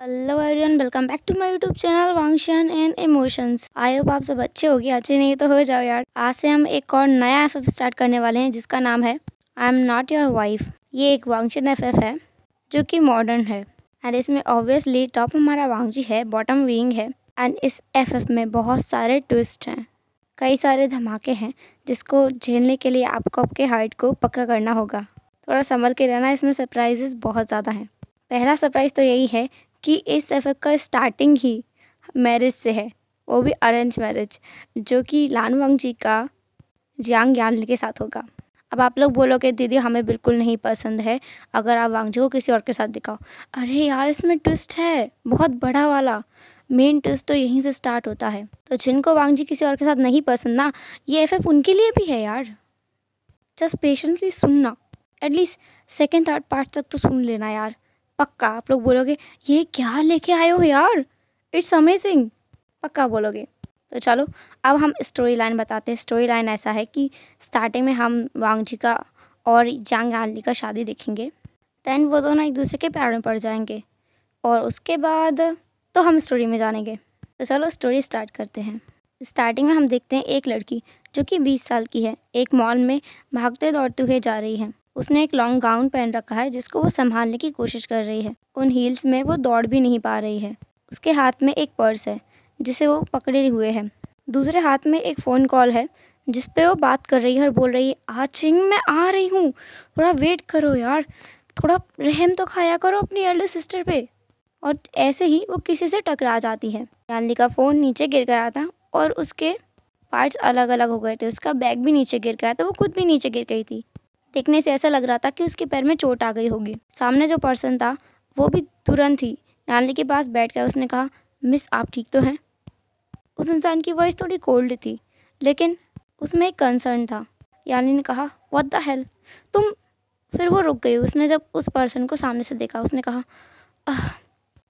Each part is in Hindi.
Hello everyone, welcome back to my YouTube channel वांगशन एंड इमोशंस। आई होप आप सब अच्छे होगे। अच्छे नहीं तो हो जाओ यार। आज से हम एक और नया एफएफ स्टार्ट करने वाले हैं जिसका नाम है I am not your wife. ये एक वांगशन एफएफ है जो कि मॉडर्न है एंड इसमें ऑब्वियसली टॉप हमारा वांगजी है, बॉटम विंग है एंड इस एफएफ में बहुत सारे ट्विस्ट हैं, कई सारे धमाके हैं जिसको झेलने के लिए आपको आपके हाइट को पक्का करना होगा। थोड़ा संभल के रहना, इसमें सरप्राइजेस बहुत ज़्यादा हैं। पहला सरप्राइज़ तो यही है कि इस एफएफ का स्टार्टिंग ही मैरिज से है, वो भी अरेंज मैरिज, जो कि लान वांगजी का जियांग यानली के साथ होगा। अब आप लोग बोलोगे दीदी हमें बिल्कुल नहीं पसंद है अगर आप वांगजी को किसी और के साथ दिखाओ। अरे यार, इसमें ट्विस्ट है बहुत बड़ा वाला। मेन ट्विस्ट तो यहीं से स्टार्ट होता है। तो जिनको वांगजी किसी और के साथ नहीं पसंद ना, ये एफएफ उनके लिए भी है यार। जस्ट पेशेंटली सुनना, एटलीस्ट सेकेंड थर्ड पार्ट तक तो सुन लेना यार। पक्का आप लोग बोलोगे ये क्या लेके आए हो यार, इट्स अमेजिंग, पक्का बोलोगे। तो चलो अब हम स्टोरी लाइन बताते हैं। स्टोरी लाइन ऐसा है कि स्टार्टिंग में हम वांगजी का और जियांग यानली का शादी देखेंगे। देन वो दोनों एक दूसरे के प्यार में पड़ जाएंगे और उसके बाद तो हम स्टोरी में जानेंगे। तो चलो स्टोरी स्टार्ट करते हैं। स्टार्टिंग में हम देखते हैं एक लड़की जो कि 20 साल की है, एक मॉल में भागते दौड़ते हुए जा रही है। उसने एक लॉन्ग गाउन पहन रखा है जिसको वो संभालने की कोशिश कर रही है। उन हील्स में वो दौड़ भी नहीं पा रही है। उसके हाथ में एक पर्स है जिसे वो पकड़े हुए है। दूसरे हाथ में एक फ़ोन कॉल है जिस पे वो बात कर रही है और बोल रही है आचिंग मैं आ रही हूँ, थोड़ा वेट करो यार, थोड़ा रहम तो खाया करो अपनी एल्डर सिस्टर पे। और ऐसे ही वो किसी से टकरा जाती है। यानली का फ़ोन नीचे गिर गया था और उसके पार्ट्स अलग अलग हो गए थे। उसका बैग भी नीचे गिर गया था, वो खुद भी नीचे गिर गई थी। देखने से ऐसा लग रहा था कि उसके पैर में चोट आ गई होगी। सामने जो पर्सन था वो भी तुरंत ही यानली के पास बैठ गया। उसने कहा मिस आप ठीक तो हैं? उस इंसान की वॉइस थोड़ी कोल्ड थी लेकिन उसमें एक कंसर्न था। यानली ने कहा व्हाट द हेल तुम। फिर वो रुक गई। उसने जब उस पर्सन को सामने से देखा उसने कहा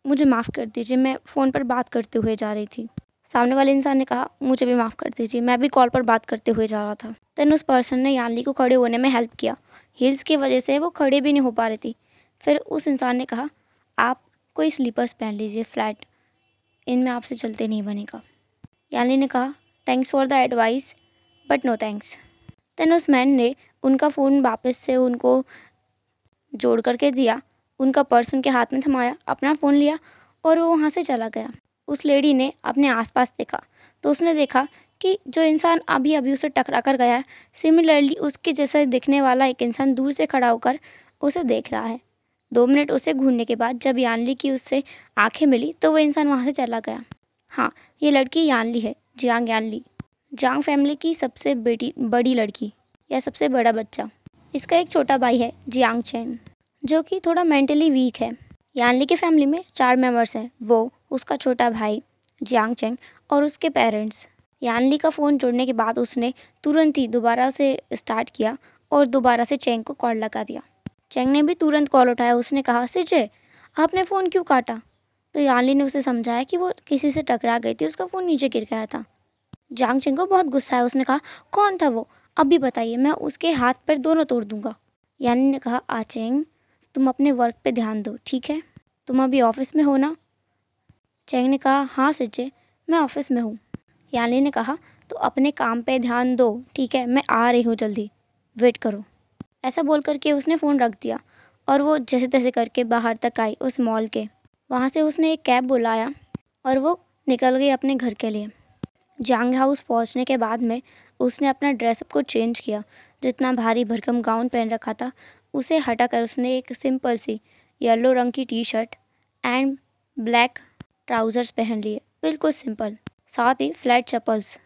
मुझे माफ़ कर दीजिए, मैं फ़ोन पर बात करते हुए जा रही थी। सामने वाले इंसान ने कहा मुझे भी माफ़ कर दीजिए, मैं भी कॉल पर बात करते हुए जा रहा था। देन उस पर्सन ने यानली को खड़े होने में हेल्प किया। हील्स की वजह से वो खड़े भी नहीं हो पा रही थी। फिर उस इंसान ने कहा आप कोई स्लीपर्स पहन लीजिए फ्लैट, इनमें आपसे चलते नहीं बनेगा। यानली ने कहा thanks for the advice but no thanks. Then उस मैन ने उनका फ़ोन वापस से उनको जोड़ करके दिया, उनका पर्स उनके हाथ में थमाया, अपना फ़ोन लिया और वो वहाँ से चला गया। उस लेडी ने अपने आसपास देखा तो उसने देखा कि जो इंसान अभी अभी उसे टकरा कर गया है, सिमिलरली उसके जैसा दिखने वाला एक इंसान दूर से खड़ा होकर उसे देख रहा है। 2 मिनट उसे घूरने के बाद जब यानली की उससे आंखें मिली तो वो इंसान वहाँ से चला गया। हाँ, ये लड़की यानली है, जियांग यानली, जांग फैमिली की सबसे बड़ी लड़की या सबसे बड़ा बच्चा। इसका एक छोटा भाई है जियांग चैन जो कि थोड़ा मेंटली वीक है। यानली की फैमिली में 4 मेंबर्स हैं, वो, उसका छोटा भाई जियांग चैंग और उसके पेरेंट्स। यानली का फ़ोन जोड़ने के बाद उसने तुरंत ही दोबारा से स्टार्ट किया और दोबारा से चैंग को कॉल लगा दिया। चैंग ने भी तुरंत कॉल उठाया। उसने कहा सिजे आपने फ़ोन क्यों काटा? तो यानली ने उसे समझाया कि वो किसी से टकरा गई थी, उसका फ़ोन नीचे गिर गया था। जियांग चैंग को बहुत गुस्सा है। उसने कहा कौन था वो, अभी बताइए, मैं उसके हाथ पैर दोनों तोड़ दूंगा। यानली ने कहा आचेंग तुम अपने वर्क पे ध्यान दो, ठीक है? तुम अभी ऑफिस में हो ना? चैंग ने कहा हाँ सिजे, मैं ऑफिस में हूँ। यानली ने कहा तो अपने काम पे ध्यान दो, ठीक है? मैं आ रही हूँ जल्दी, वेट करो। ऐसा बोल करके उसने फ़ोन रख दिया और वो जैसे तैसे करके बाहर तक आई उस मॉल के। वहाँ से उसने एक कैब बुलाया और वो निकल गई अपने घर के लिए। जांग हाउस पहुँचने के बाद में उसने अपना ड्रेसअप को चेंज किया। जितना भारी भरकम गाउन पहन रखा था उसे हटाकर उसने एक सिंपल सी येलो रंग की T shirt and black trousers पहन लिए, बिल्कुल सिंपल। साथ ही फ्लैट चप्पल्स।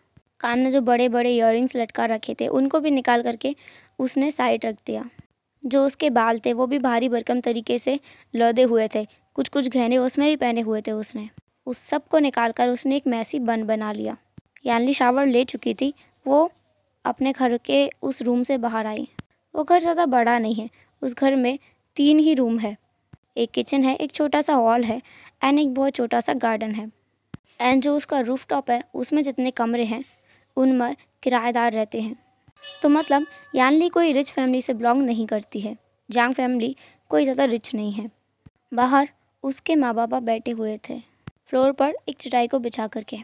कान में जो बड़े बड़े इयररिंग्स लटका रखे थे उनको भी निकाल करके उसने साइड रख दिया। जो उसके बाल थे वो भी भारी भरकम तरीके से लदे हुए थे, कुछ कुछ गहने उसमें भी पहने हुए थे उसने। उस सब को निकाल कर उसने एक मैसी बन बना लिया। यानली शावर ले चुकी थी। वो अपने घर के उस रूम से बाहर आई। वो घर ज़्यादा बड़ा नहीं है। उस घर में 3 ही रूम है। एक किचन है, एक छोटा सा हॉल है एंड एक बहुत छोटा सा गार्डन है। एंड जो उसका रूफ टॉप है उसमें जितने कमरे हैं उनमें किराएदार रहते हैं। तो मतलब यानली कोई रिच फैमिली से बिलोंग नहीं करती है। जांग फैमिली कोई ज़्यादा रिच नहीं है। बाहर उसके माँ बाप बैठे हुए थे फ्लोर पर एक चटाई को बिछा करके।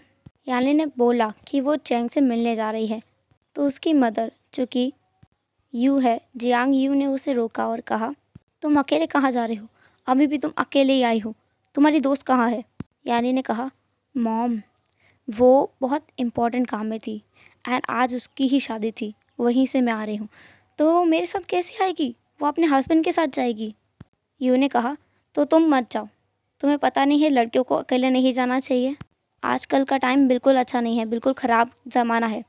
यानली ने बोला कि वो चैंग से मिलने जा रही है, तो उसकी मदर जो कि यू है, जियांग यू ने उसे रोका और कहा, तुम अकेले कहाँ जा रहे हो? अभी भी तुम अकेले ही आई हो, तुम्हारी दोस्त कहाँ है? यानली ने कहा, मॉम वो बहुत इम्पोर्टेंट काम में थी एंड आज उसकी ही शादी थी, वहीं से मैं आ रही हूँ। तो मेरे साथ कैसे आएगी? वो अपने हस्बैंड के साथ जाएगी। यू ने कहा, तो तुम मत जाओ, तुम्हें पता नहीं है लड़कियों को अकेले नहीं जाना चाहिए। आजकल का टाइम बिल्कुल अच्छा नहीं है, बिल्कुल ख़राब ज़माना है,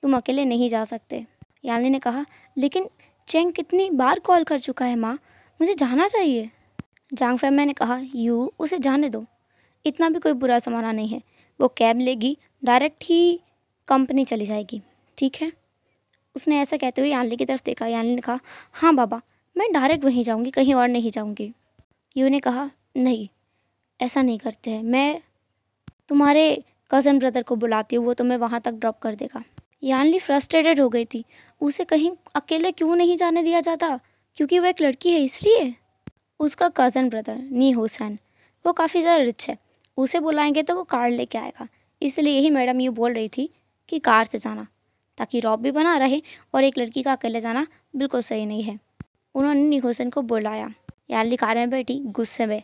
तुम अकेले नहीं जा सकते। यानली ने कहा, लेकिन चेंग कितनी बार कॉल कर चुका है माँ, मुझे जाना चाहिए। जांग फैमिया ने कहा, यू उसे जाने दो, इतना भी कोई बुरा ज़माना नहीं है, वो कैब लेगी, डायरेक्ट ही कंपनी चली जाएगी, ठीक है? उसने ऐसा कहते हुए यानली की तरफ देखा। यानली ने कहा, हाँ बाबा, मैं डायरेक्ट वहीं जाऊँगी, कहीं और नहीं जाऊँगी। यू ने कहा, नहीं, ऐसा नहीं करते हैं, मैं तुम्हारे कज़न ब्रदर को बुलाती हूँ, वो तुम्हें वहाँ तक ड्रॉप कर देगा। यानली फ्रस्ट्रेटेड हो गई थी, उसे कहीं अकेले क्यों नहीं जाने दिया जाता? क्योंकि वो एक लड़की है इसलिए। उसका कज़न ब्रदर नी हुसैन, वो काफ़ी ज़्यादा रिच है, उसे बुलाएंगे तो वो कार लेके आएगा, इसलिए यही मैडम यू बोल रही थी कि कार से जाना, ताकि रौब भी बना रहे और एक लड़की का अकेले जाना बिल्कुल सही नहीं है। उन्होंने नी हुसैन को बुलाया। यानली कार में बैठी गुस्से में,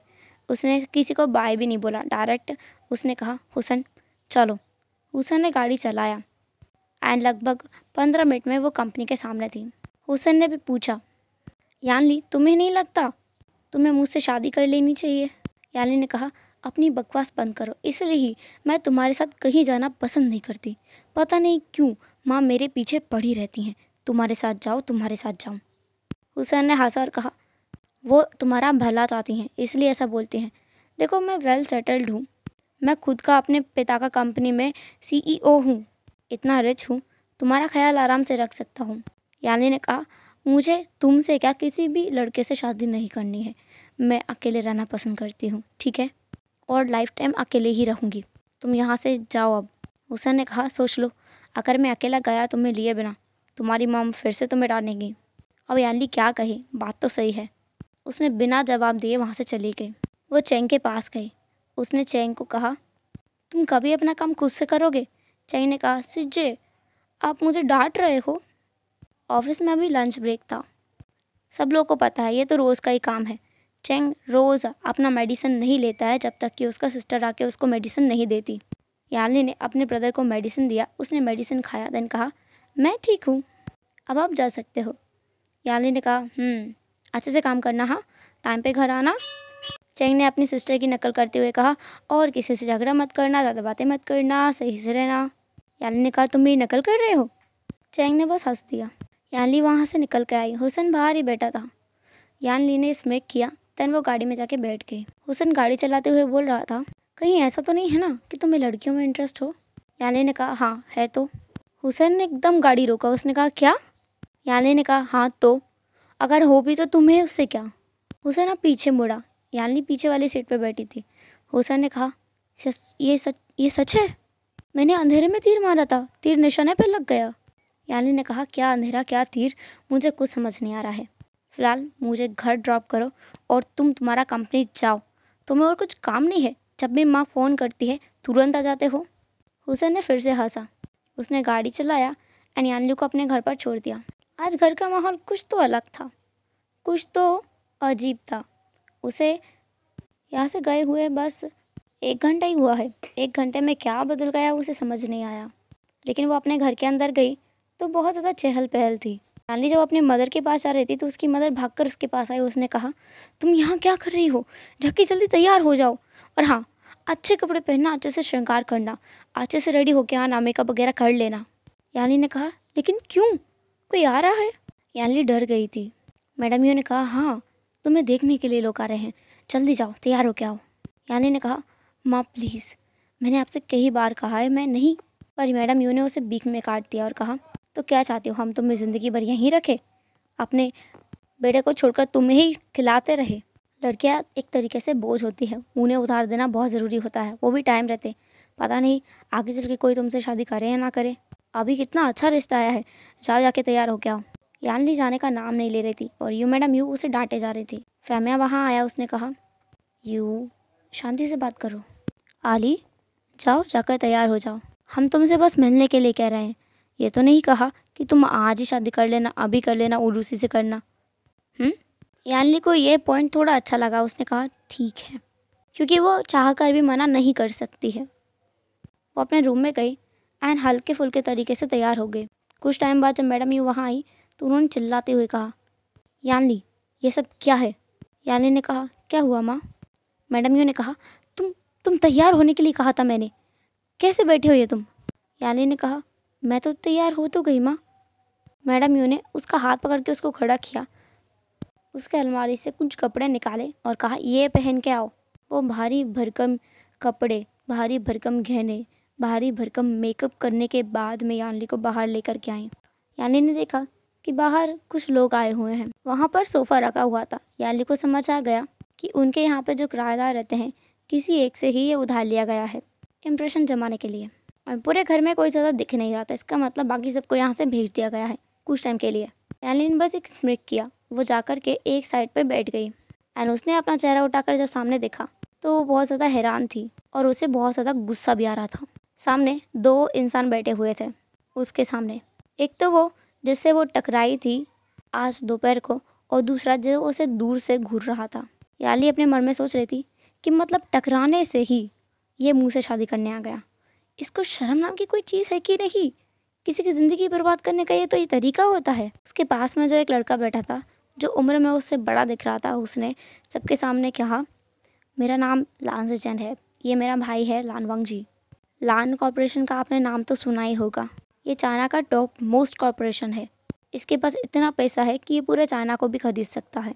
उसने किसी को बाय भी नहीं बोला, डायरेक्ट उसने कहा, हुसैन चलो। हुसैन ने गाड़ी चलाया एंड लगभग 15 मिनट में वो कंपनी के सामने थी। हुसैन ने भी पूछा, यानली तुम्हें नहीं लगता तुम्हें मुझसे शादी कर लेनी चाहिए? यानली ने कहा, अपनी बकवास बंद करो, इसलिए ही मैं तुम्हारे साथ कहीं जाना पसंद नहीं करती। पता नहीं क्यों माँ मेरे पीछे पड़ी रहती हैं, तुम्हारे साथ जाओ, तुम्हारे साथ जाऊँ। हुसैन ने हंसा और कहा, वो तुम्हारा भला चाहती हैं इसलिए ऐसा बोलते हैं। देखो मैं वेल सेटल्ड हूँ, मैं खुद का अपने पिता का कंपनी में CEO हूँ, इतना रिच हूँ, तुम्हारा ख्याल आराम से रख सकता हूँ। यानी ने कहा, मुझे तुमसे क्या किसी भी लड़के से शादी नहीं करनी है, मैं अकेले रहना पसंद करती हूँ, ठीक है? और लाइफ टाइम अकेले ही रहूँगी, तुम यहाँ से जाओ अब। हुसैन ने कहा, सोच लो, अगर मैं अकेला गया तुम्हें लिए बिना, तुम्हारी मॉम फिर से तुम्हें डांटेगी। अब यानली क्या कहे, बात तो सही है। उसने बिना जवाब दिए वहाँ से चली गई। वो चैंग के पास गई। उसने चैंग को कहा, तुम कभी अपना काम खुद से करोगे? चैंग ने कहा, सिज्जे आप मुझे डांट रहे हो? ऑफिस में अभी लंच ब्रेक था, सब लोगों को पता है, ये तो रोज़ का ही काम है। चैंग रोज़ अपना मेडिसिन नहीं लेता है जब तक कि उसका सिस्टर आके उसको मेडिसिन नहीं देती। यानली ने अपने ब्रदर को मेडिसिन दिया, उसने मेडिसिन खाया, देन कहा, मैं ठीक हूँ, अब आप जा सकते हो। यानली ने कहा, अच्छे से काम करना, हाँ, टाइम पे घर आना। चैंग ने अपनी सिस्टर की नकल करते हुए कहा, और किसी से झगड़ा मत करना, ज़्यादा बातें मत करना, सही से रहना। यानली ने कहा, तुम मेरी नकल कर रहे हो? चैंग ने बस हंस दिया। यानली वहाँ से निकल के आई। हुसैन बाहर ही बैठा था। यानली ने स्मिक किया, देन वो गाड़ी में जाके बैठ गई। हुसैन गाड़ी चलाते हुए बोल रहा था, कहीं ऐसा तो नहीं है ना कि तुम्हें लड़कियों में इंटरेस्ट हो? यानली ने कहा, हाँ है तो। हुसैन ने एकदम गाड़ी रोका, उसने कहा, क्या? यानली ने कहा, हाँ तो अगर हो भी तो तुम्हें उससे क्या? हुसैन अब पीछे मुड़ा। यानली पीछे वाली सीट पर बैठी थी। हुसैन ने कहा, ये सच है? मैंने अंधेरे में तीर मारा था, तीर निशाने पर लग गया। यानली ने कहा, क्या अंधेरा क्या तीर, मुझे कुछ समझ नहीं आ रहा है। फिलहाल मुझे घर ड्रॉप करो और तुम्हारा कंपनी जाओ, तुम्हें और कुछ काम नहीं है? जब भी माँ फ़ोन करती है तुरंत आ जाते हो। हुसैन ने फिर से हंसा। उसने गाड़ी चलाया एंड यानली को अपने घर पर छोड़ दिया। आज घर का माहौल कुछ तो अलग था, कुछ तो अजीब था। उसे यहाँ से गए हुए बस 1 घंटा ही हुआ है। 1 घंटे में क्या बदल गया उसे समझ नहीं आया। लेकिन वो अपने घर के अंदर गई तो बहुत ज़्यादा चहल पहल थी। यानली जब अपनी मदर के पास आ रही थी तो उसकी मदर भागकर उसके पास आई। उसने कहा, तुम यहाँ क्या कर रही हो? जाके जल्दी तैयार हो जाओ, और हाँ, अच्छे कपड़े पहनना, अच्छे से श्रृंगार करना, अच्छे से रेडी होके आना, मेकअप वगैरह कर लेना। यानली ने कहा, लेकिन क्यों, कोई आ रहा है? यानली डर गई थी। मैडम यू ने कहा, हाँ, तुम्हें देखने के लिए लोग आ रहे हैं, जल्दी जाओ, तैयार हो के आओ। यानली ने कहा, माँ प्लीज़, मैंने आपसे कई बार कहा है मैं नहीं। पर मैडम यू ने उसे बीच में काट दिया और कहा, तो क्या चाहती हो, हम तुम्हें ज़िंदगी भर यहीं रखें, अपने बेटे को छोड़कर तुम्हें ही खिलाते रहे? लड़कियां एक तरीके से बोझ होती है, उन्हें उतार देना बहुत ज़रूरी होता है, वो भी टाइम रहते। पता नहीं आगे चल के कोई तुमसे शादी करे या ना करे। अभी कितना अच्छा रिश्ता आया है, जाओ जाके तैयार हो के आओ। यानली जाने का नाम नहीं ले रही थी और यू मैडम यू उसे डांटे जा रही थी। फैमिया वहाँ आया। उसने कहा, यू शांति से बात करो। आली, जाओ जाकर तैयार हो जाओ। हम तुमसे बस मिलने के लिए कह रहे हैं। ये तो नहीं कहा कि तुम आज ही शादी कर लेना, अभी कर लेना और उसी से करना। यान्ली को ये पॉइंट थोड़ा अच्छा लगा। उसने कहा ठीक है, क्योंकि वो चाह कर भी मना नहीं कर सकती है। वो अपने रूम में गई एंड हल्के फुल्के तरीके से तैयार हो गई। कुछ टाइम बाद जब मैडम यू वहाँ आई तो उन्होंने चिल्लाते हुए कहा, यान्ली ये सब क्या है? यान्ली ने कहा, क्या हुआ माँ? मैडम यू ने कहा, तुम तैयार होने के लिए कहा था मैंने, कैसे बैठे हो ये तुम? यान्ली ने कहा, मैं तो तैयार हो तो गई माँ। मैडम यू ने उसका हाथ पकड़ के उसको खड़ा किया, उसके अलमारी से कुछ कपड़े निकाले और कहा, ये पहन के आओ। वो भारी भरकम कपड़े, भारी भरकम गहने, भारी भरकम मेकअप करने के बाद में यान्ली को बाहर लेकर के आई। यान्ली ने देखा कि बाहर कुछ लोग आए हुए हैं। वहाँ पर सोफ़ा रखा हुआ था। यान्ली को समझ आ गया कि उनके यहाँ पे जो किराएदार रहते हैं, किसी एक से ही ये उधार लिया गया है इम्प्रेशन जमाने के लिए। और पूरे घर में कोई ज़्यादा दिख नहीं रहा था। इसका मतलब बाकी सबको यहाँ से भेज दिया गया है कुछ टाइम के लिए। यान्ली ने बस एक स्मिक किया। वो जाकर के एक साइड पे बैठ गई एंड उसने अपना चेहरा उठाकर जब सामने देखा तो वो बहुत ज़्यादा हैरान थी और उसे बहुत ज़्यादा गुस्सा भी आ रहा था। सामने दो इंसान बैठे हुए थे उसके सामने। एक तो वो जिससे वो टकराई थी आज दोपहर को, और दूसरा जो उसे दूर से घूर रहा था। यान्ली अपने मन में सोच रही थी कि मतलब टकराने से ही ये मुँह से शादी करने आ गया। इसको शर्म नाम की कोई चीज़ है कि नहीं? किसी की ज़िंदगी बर्बाद करने का ये तरीका होता है। उसके पास में जो एक लड़का बैठा था जो उम्र में उससे बड़ा दिख रहा था, उसने सबके सामने कहा, मेरा नाम लान सेचेन है, ये मेरा भाई है लान वांगजी। लान कॉरपोरेशन का आपने नाम तो सुना ही होगा। ये चाइना का टॉप मोस्ट कॉरपोरेशन है। इसके पास इतना पैसा है कि ये पूरे चाइना को भी खरीद सकता है।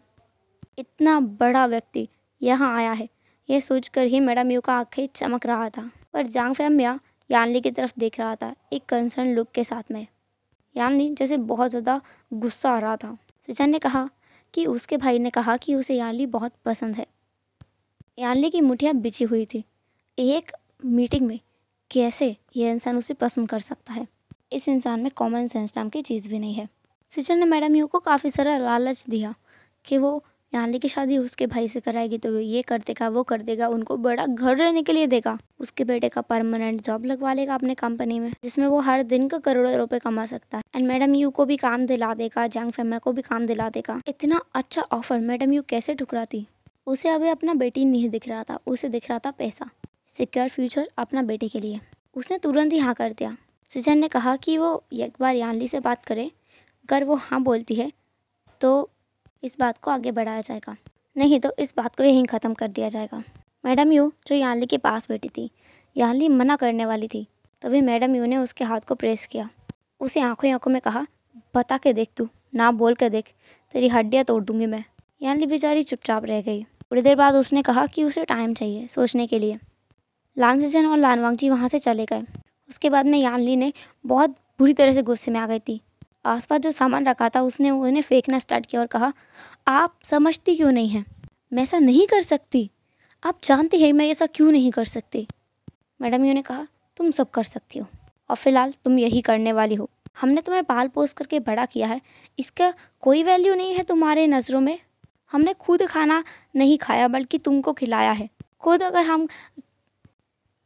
इतना बड़ा व्यक्ति यहाँ आया है, ये सोचकर ही मैडम यू का आंखें चमक रहा था। पर जांग फैमिया यान्ली की तरफ देख रहा था एक कंसर्न लुक के साथ में। यान्ली जैसे बहुत ज़्यादा गुस्सा आ रहा था। सेचेन ने कहा कि उसके भाई ने कहा कि उसे यान्ली बहुत पसंद है। यान्ली की मुठियाँ बिछी हुई थी। एक मीटिंग में कैसे ये इंसान उसे पसंद कर सकता है? इस इंसान में कॉमन सेंस नाम की चीज़ भी नहीं है। सेचेन ने मैडम यू को काफ़ी सारा लालच दिया कि वो यान्ली की शादी उसके भाई से कराएगी तो वो ये कर देगा, वो कर देगा, उनको बड़ा घर रहने के लिए देगा, उसके बेटे का परमानेंट जॉब लगवा लेगा अपने कंपनी में जिसमें वो हर दिन का करोड़ों रुपए कमा सकता है, एंड मैडम यू को भी काम दिला देगा, जांग फैमिया को भी काम दिला देगा। इतना अच्छा ऑफर मैडम यू कैसे ठुकराती? उसे अभी अपना बेटी नहीं दिख रहा था, उसे दिख रहा था पैसा, सिक्योर फ्यूचर अपना बेटे के लिए। उसने तुरंत ही हाँ कर दिया। सेचेन ने कहा कि वो एक बार यान्ली से बात करे, अगर वो हाँ बोलती है तो इस बात को आगे बढ़ाया जाएगा, नहीं तो इस बात को यहीं ख़त्म कर दिया जाएगा। मैडम यू जो यान्ली के पास बैठी थी, यान्ली मना करने वाली थी, तभी मैडम यू ने उसके हाथ को प्रेस किया। उसे आंखों आंखों में कहा, बता के देख, तू ना बोल के देख, तेरी हड्डियाँ तोड़ दूंगी मैं। यान्ली बेचारी चुपचाप रह गई। थोड़ी देर बाद उसने कहा कि उसे टाइम चाहिए सोचने के लिए। लान सेचेन और लान वांगजी वहाँ से चले गए। उसके बाद में यान्ली ने बहुत बुरी तरह से गुस्से में आ गई थी। आसपास जो सामान रखा था उसने उन्हें फेंकना स्टार्ट किया और कहा, आप समझती क्यों नहीं हैं? मैं ऐसा नहीं कर सकती। आप जानती हैं मैं ऐसा क्यों नहीं कर सकती। मैडम यू ने कहा, तुम सब कर सकती हो और फिलहाल तुम यही करने वाली हो। हमने तुम्हें पाल पोस करके बड़ा किया है, इसका कोई वैल्यू नहीं है तुम्हारे नज़रों में। हमने खुद खाना नहीं खाया बल्कि तुमको खिलाया है। खुद अगर हम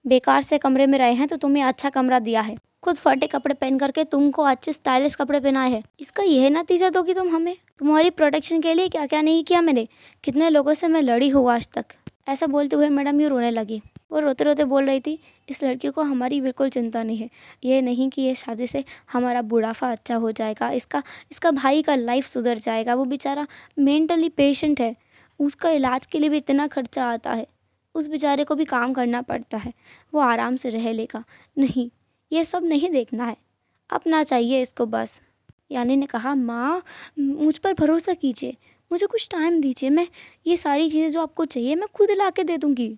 बेकार से कमरे में रहे हैं तो तुम्हें अच्छा कमरा दिया है। खुद फटे कपड़े पहन करके तुमको अच्छे स्टाइलिश कपड़े पहनाए हैं। इसका यह नतीजा दोगी तुम हमें? तुम्हारी प्रोटेक्शन के लिए क्या क्या नहीं किया मैंने, कितने लोगों से मैं लड़ी हूँ आज तक। ऐसा बोलते हुए मैडम यू रोने लगी। वो रोते रोते बोल रही थी, इस लड़की को हमारी बिल्कुल चिंता नहीं है। ये नहीं कि ये शादी से हमारा बुढ़ापा अच्छा हो जाएगा, इसका भाई का लाइफ सुधर जाएगा। वो बेचारा मेंटली पेशेंट है, उसका इलाज के लिए भी इतना खर्चा आता है, उस बेचारे को भी काम करना पड़ता है, वो आराम से रह लेगा। नहीं, ये सब नहीं देखना है, अपना चाहिए इसको बस। यान्ली ने कहा, माँ मुझ पर भरोसा कीजिए, मुझे कुछ टाइम दीजिए, मैं ये सारी चीज़ें जो आपको चाहिए मैं खुद ला के दे दूँगी।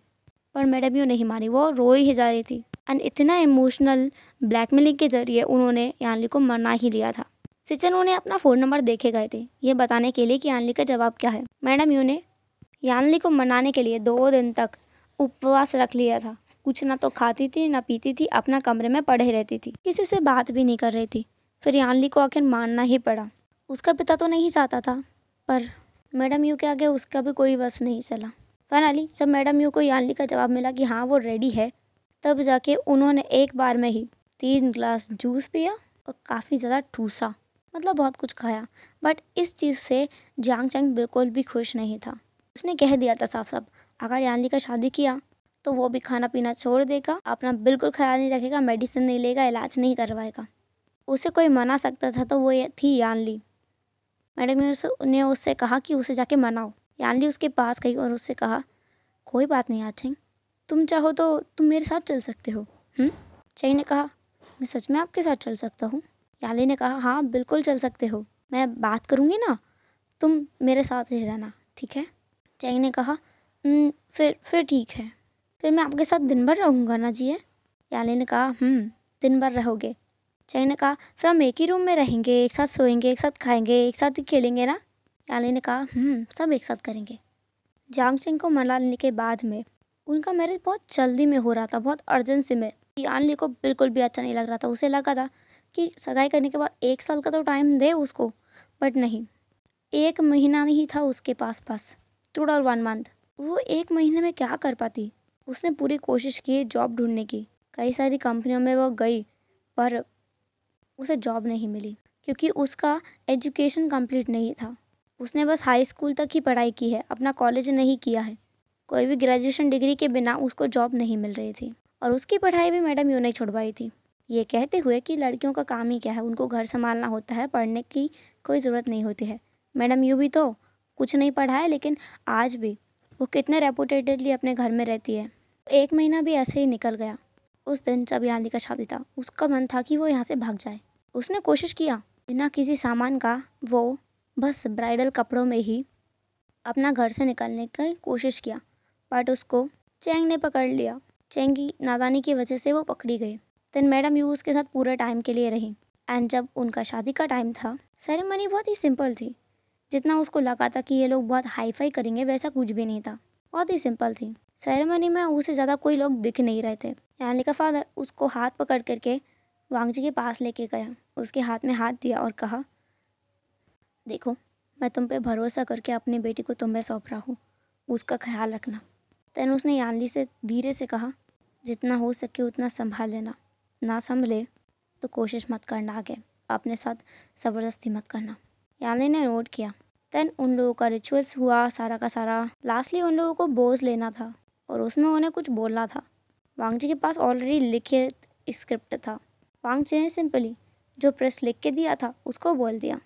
पर मैडम यू नहीं मानी, वो रोई ही जा रही थी एंड इतना इमोशनल ब्लैकमेलिंग के जरिए उन्होंने यान्ली को मना ही लिया था। सेचेन उन्हें अपना फ़ोन नंबर देखे गए थे ये बताने के लिए कि यान्ली का जवाब क्या है। मैडम यू ने यान्ली को मनाने के लिए 2 दिन तक उपवास रख लिया था। कुछ ना तो खाती थी ना पीती थी, अपना कमरे में पड़े रहती थी, किसी से बात भी नहीं कर रही थी। फिर यान्ली को आखिर मानना ही पड़ा। उसका पिता तो नहीं चाहता था, पर मैडम यू के आगे उसका भी कोई बस नहीं चला। फाइनली सब मैडम यू को यानली का जवाब मिला कि हाँ वो रेडी है। तब जाके उन्होंने एक बार में ही 3 ग्लास जूस पिया और काफ़ी ज़्यादा ठूसा, मतलब बहुत कुछ खाया। बट इस चीज़ से जियांग चैंग बिल्कुल भी खुश नहीं था। उसने कह दिया था साफ साफ, अगर यानली का शादी किया तो वो भी खाना पीना छोड़ देगा, अपना बिल्कुल ख्याल नहीं रखेगा, मेडिसिन नहीं लेगा, इलाज नहीं करवाएगा। उसे कोई मना सकता था तो वो ये थी यानली। मैडम ने उससे कहा कि उसे जाके मनाओ। यानली उसके पास गई और उससे कहा, कोई बात नहीं आचेंग, तुम चाहो तो तुम मेरे साथ चल सकते हो। चेंग ने कहा, मैं सच में आपके साथ चल सकता हूँ? यानली ने कहा, हाँ बिल्कुल चल सकते हो, मैं बात करूँगी ना, तुम मेरे साथ ही रहना, ठीक है? चेंग ने कहा, फिर ठीक है, फिर मैं आपके साथ दिन भर रहूँगा ना जी? यानली ने कहा, दिन भर रहोगे। चेंग ने कहा, फिर हम एक ही रूम में रहेंगे, एक साथ सोएंगे, एक साथ खाएंगे, एक साथ ही खेलेंगे ना? यानली ने कहा, सब एक साथ करेंगे। जियांग चैंग को मना लेने के बाद में उनका मैरिज बहुत जल्दी में हो रहा था, बहुत अर्जेंसी में। यानली को बिल्कुल भी अच्छा नहीं लग रहा था। उसे लगा था कि सगाई करने के बाद 1 साल का तो टाइम दे उसको, बट नहीं, 1 महीना ही था उसके पास टोटल 1 मंथ। वो 1 महीने में क्या कर पाती? उसने पूरी कोशिश की जॉब ढूंढने की, कई सारी कंपनियों में वो गई, पर उसे जॉब नहीं मिली क्योंकि उसका एजुकेशन कंप्लीट नहीं था। उसने बस हाई स्कूल तक ही पढ़ाई की है, अपना कॉलेज नहीं किया है। कोई भी ग्रेजुएशन डिग्री के बिना उसको जॉब नहीं मिल रही थी और उसकी पढ़ाई भी मैडम यूँ नहीं छुड़वाई थी, ये कहते हुए कि लड़कियों का काम ही क्या है, उनको घर संभालना होता है, पढ़ने की कोई ज़रूरत नहीं होती है। मैडम यू भी तो कुछ नहीं पढ़ा है, लेकिन आज भी वो कितने रेपुटेडली अपने घर में रहती है। 1 महीना भी ऐसे ही निकल गया। उस दिन जब यानली का शादी था, उसका मन था कि वो यहाँ से भाग जाए। उसने कोशिश किया, बिना किसी सामान का वो बस ब्राइडल कपड़ों में ही अपना घर से निकलने की कोशिश किया, बट उसको चैंग ने पकड़ लिया। चैंग की नादानी की वजह से वो पकड़ी गई। देन मैडम यू उसके साथ पूरे टाइम के लिए रही। एंड जब उनका शादी का टाइम था, सेरेमनी बहुत ही सिंपल थी। जितना उसको लगा था कि ये लोग बहुत हाई फाई करेंगे, वैसा कुछ भी नहीं था, बहुत ही सिंपल थी। सेरेमनी में उससे ज़्यादा कोई लोग दिख नहीं रहे थे। यानी का फादर उसको हाथ पकड़ करके वांग जी के पास लेके गया, उसके हाथ में हाथ दिया और कहा, देखो मैं तुम पे भरोसा करके अपनी बेटी को तुम्हें सौंप रहा हूँ, उसका ख्याल रखना। तैन उसने यानली से धीरे से कहा, जितना हो सके उतना संभाल लेना, ना संभले तो कोशिश मत करना, आगे अपने साथ ज़बरदस्ती मत करना। यानली ने नोट किया। देन उन लोगों का रिचुअल्स हुआ सारा का सारा। लास्टली उन लोगों को बोझ लेना था और उसमें उन्हें कुछ बोलना था। वांग जी के पास ऑलरेडी लिखित स्क्रिप्ट था। वांग जी ने सिंपली जो प्रेस लिख के दिया था उसको बोल दिया।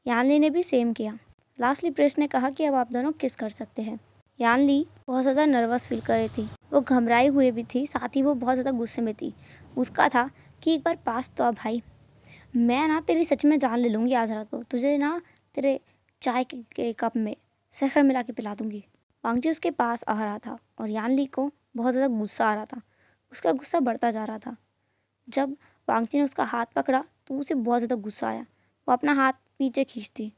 यानली ने भी सेम किया। लास्टली प्रेस ने कहा कि अब आप दोनों किस कर सकते हैं। यानली बहुत ज़्यादा नर्वस फील कर रही थी, वो घबराई हुई भी थी, साथ ही वो बहुत ज़्यादा गुस्से में थी। उसका था कि एक बार पास तो आ भाई, मैं ना तेरी सच में जान ले लूँगी आज रात को, तुझे ना तेरे चाय के कप में शक्कर मिला के पिला दूँगी। वांग जी उसके पास आ रहा था और यानली को बहुत ज़्यादा गुस्सा आ रहा था। उसका गुस्सा बढ़ता जा रहा था। जब वांग जी ने उसका हाथ पकड़ा तो उसे बहुत ज़्यादा गुस्सा आया। वो अपना हाथ पीछे खींचती,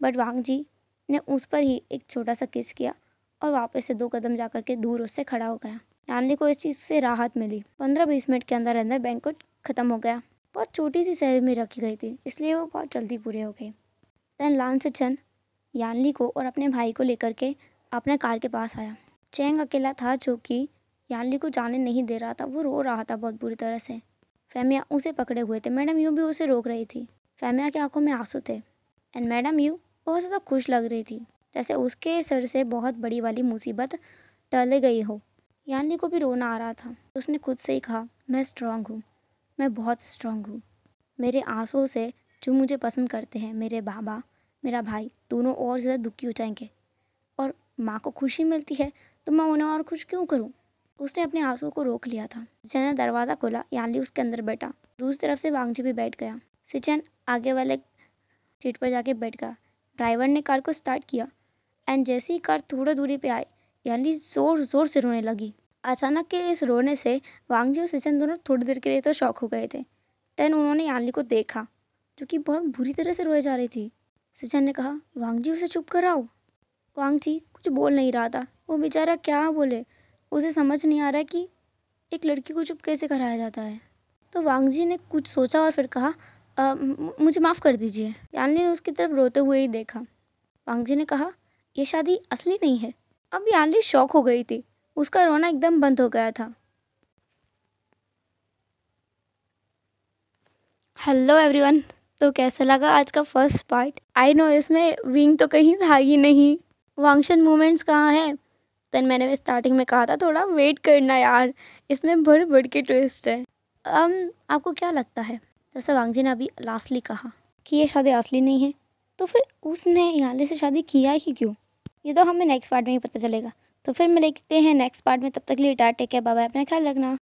बट वांग जी ने उस पर ही एक छोटा सा किस किया और वापस से 2 कदम जा कर के दूर उससे खड़ा हो गया। यानली को इस चीज़ से राहत मिली। 15-20 मिनट के अंदर अंदर बैंक्वेट ख़त्म हो गया। बहुत छोटी सी सेरेमनी रखी गई थी, इसलिए वो बहुत जल्दी पूरे हो गए। देन लान से चन यानली को और अपने भाई को लेकर के अपने कार के पास आया। चैंग अकेला था जो कि यानली को जाने नहीं दे रहा था। वो रो रहा था बहुत बुरी तरह से। फैमिया उसे पकड़े हुए थे। मैडम यू भी उसे रोक रही थी। फैमिया की आंखों में आंसू थे एंड मैडम यू बहुत ज़्यादा खुश लग रही थी, जैसे उसके सर से बहुत बड़ी वाली मुसीबत टल गई हो। यानली को भी रोना आ रहा था। उसने खुद से ही कहा, मैं स्ट्रांग हूँ, मैं बहुत स्ट्रांग हूँ। मेरे आंसुओं से जो मुझे पसंद करते हैं, मेरे बाबा, मेरा भाई, दोनों और ज़्यादा दुखी हो जाएंगे। और माँ को खुशी मिलती है तो मैं उन्हें और खुश क्यों करूँ। उसने अपने आंसुओं को रोक लिया था। सिचन ने दरवाज़ा खोला, यानली उसके अंदर बैठा। दूसरी तरफ से वांग जी भी बैठ गया। सिचन आगे वाले सीट पर जाके बैठ गया। ड्राइवर ने कार को स्टार्ट किया एंड जैसे ही कार थोड़ी दूरी पे आई, यानली ज़ोर ज़ोर से रोने लगी। अचानक के इस रोने से वांग जी और सिचन दोनों थोड़ी देर के लिए तो शॉक हो गए थे। देन उन्होंने यानली को देखा जो कि बहुत बुरी तरह से रोए जा रही थी। सिचन ने कहा, वांग जी उसे चुप कराओ। वांग जी कुछ बोल नहीं रहा था। वो बेचारा क्या बोले, उसे समझ नहीं आ रहा कि एक लड़की को चुप कैसे कराया जाता है। तो वांग जी ने कुछ सोचा और फिर कहा, मुझे माफ़ कर दीजिए। यानली ने उसकी तरफ रोते हुए ही देखा। वांग जी ने कहा, यह शादी असली नहीं है, अब यानली शॉक हो गई थी। उसका रोना एकदम बंद हो गया था। हेलो एवरीवन, तो कैसा लगा आज का फर्स्ट पार्ट? आई नो इसमें विंग तो कहीं था ही नहीं। वांगशन मोमेंट्स कहाँ है? देन मैंने स्टार्टिंग में कहा था थोड़ा वेट करना यार, इसमें बढ़ बढ़ के ट्विस्ट है। आपको क्या लगता है, जैसे वांगजी ने अभी लास्टली कहा कि ये शादी असली नहीं है, तो फिर उसने यानली से शादी किया ही क्यों? ये तो हमें नेक्स्ट पार्ट में ही पता चलेगा। तो फिर मिलते हैं नेक्स्ट पार्ट में, तब तक के लिए tata, take care, bye bye, अपना ख्याल रखना।